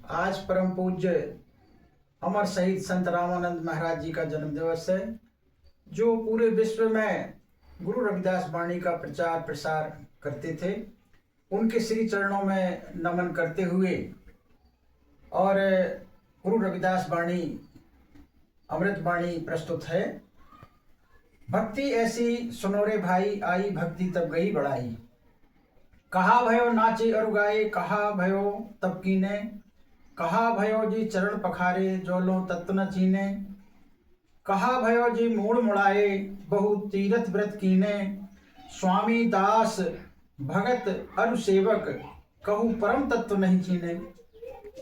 आज परम पूज्य अमर शहीद संत रामानंद महाराज जी का जन्म दिवस है, जो पूरे विश्व में गुरु रविदास वाणी का प्रचार प्रसार करते थे। उनके श्री चरणों में नमन करते हुए और गुरु रविदास वाणी अमृत वाणी प्रस्तुत है। भक्ति ऐसी सुनो रे भाई, आई भक्ति तब गई बढ़ाई। कहा भयो नाचे और गाए, कहा भयो तब कीने। कहा भयो जी चरण पखारे, जो लो तत्व न चीने। कहा भयो जी मूड़ मुड़ाए, बहु तीरथ व्रत कीने। स्वामी दास भगत अरु सेवक, कहू परम तत्व नहीं चीने।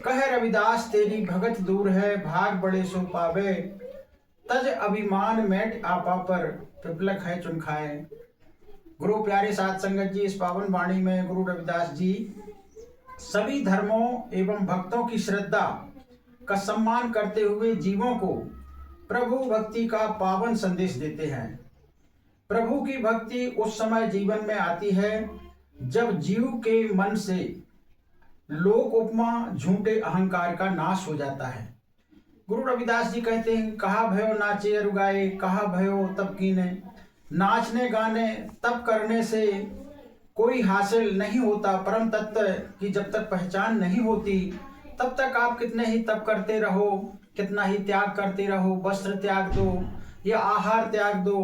कह रविदास तेरी भगत दूर है, भाग बड़े सो पावे। तज अभिमान मैट आपा पर, पिपलक है चुन खाए। गुरु प्यारे साध संगत जी, इस पावन वाणी में गुरु रविदास जी सभी धर्मों एवं भक्तों की श्रद्धा का सम्मान करते हुए जीवों को प्रभु भक्ति का पावन संदेश देते हैं। प्रभु की भक्ति उस समय जीवन में आती है जब जीव के मन से लोक उपमा झूठे अहंकार का नाश हो जाता है। गुरु रविदास जी कहते हैं, कहा भयो नाचे अरु गाए, कहा भयो तब कीने। नाचने गाने तब करने से कोई हासिल नहीं होता। परम तत्व की जब तक पहचान नहीं होती तब तक आप कितने ही तप करते रहो, कितना ही त्याग करते रहो, वस्त्र त्याग दो या आहार त्याग दो।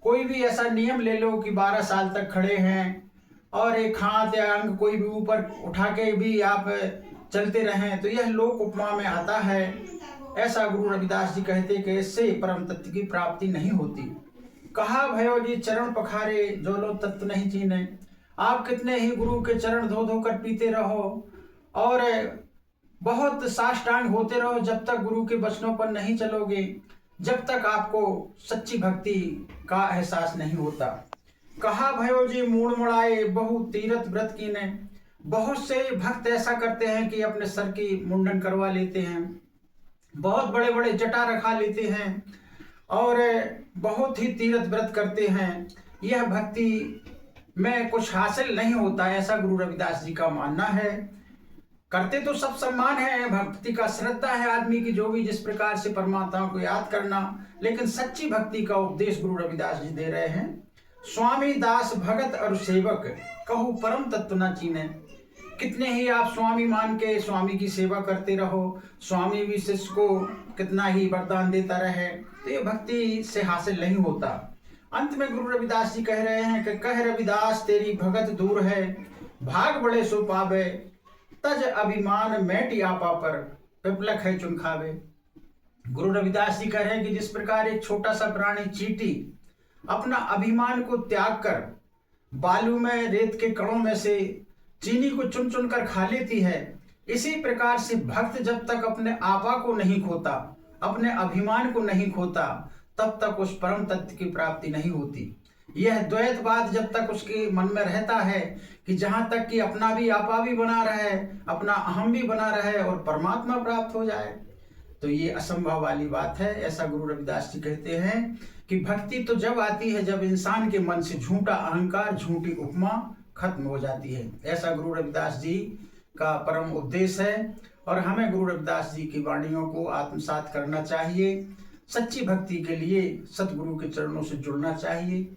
कोई भी ऐसा नियम ले लो कि 12 साल तक खड़े हैं और एक हाथ या अंग कोई भी ऊपर उठा के भी आप चलते रहें, तो यह लोक उपमा में आता है। ऐसा गुरु रविदास जी कहते कि इससे परम तत्व की प्राप्ति नहीं होती। कहा भयो जी चरण पखारे, जो लो तत्व नहीं चीने। आप कितने ही गुरु के चरण धो धो कर पीते रहो और बहुत साष्टांग होते रहो, जब तक गुरु के वचनों पर नहीं चलोगे, जब तक आपको सच्ची भक्ति का एहसास नहीं होता। कहा भयो जी मूड़ मुड़ाए, बहु तीरथ व्रत कीने। बहुत से भक्त ऐसा करते हैं कि अपने सर की मुंडन करवा लेते हैं, बहुत बड़े बड़े जटा रखा लेते हैं और बहुत ही तीर्थ व्रत करते हैं। यह भक्ति में कुछ हासिल नहीं होता, ऐसा गुरु रविदास जी का मानना है। करते तो सब सम्मान है, भक्ति का श्रद्धा है आदमी की, जो भी जिस प्रकार से परमात्मा को याद करना, लेकिन सच्ची भक्ति का उपदेश गुरु रविदास जी दे रहे हैं। स्वामी दास भगत और सेवक, कहू परम तत्व न चीने। कितने ही आप स्वामी मान के स्वामी की सेवा करते रहो, स्वामी भी शिष्य को कितना ही वरदान देता रहे, तो ये भक्ति से हासिल नहीं होता। अंत में गुरु रविदास जी कह रहे हैं कि कह रविदास तेरी भगत दूर है, भाग बड़े सो पावे। तज अभिमान मैट आपा पर, पिपलक है चुन खावे। गुरु रविदास जी कह रहे हैं कि जिस प्रकार एक छोटा सा प्राणी चींटी अपना अभिमान को त्याग कर बालू में रेत के कणों में से चीनी को चुन चुन कर खा लेती है, इसी प्रकार से भक्त जब तक अपने आपा को नहीं खोता, अपने अभिमान को नहीं खोता, तब तक उस परम तत्व की प्राप्ति नहीं होती। यह द्वैतवाद जब तक उसके मन में रहता है कि जहां तक कि अपना भी आपा भी बना रहे, अपना अहम भी बना रहे और परमात्मा प्राप्त हो जाए, तो ये असंभव वाली बात है। ऐसा गुरु रविदास जी कहते हैं कि भक्ति तो जब आती है जब इंसान के मन से झूठा अहंकार, झूठी उपमा खत्म हो जाती है। ऐसा गुरु रविदास जी का परम उपदेश है और हमें गुरु रविदास जी की वाणियों को आत्मसात करना चाहिए। सच्ची भक्ति के लिए सतगुरु के चरणों से जुड़ना चाहिए,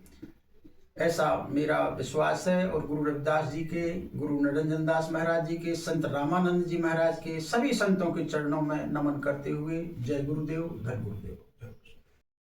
ऐसा मेरा विश्वास है। और गुरु रविदास जी के, गुरु निरंजन दास महाराज जी के, संत रामानंद जी महाराज के, सभी संतों के चरणों में नमन करते हुए जय गुरुदेव, धन गुरुदेव।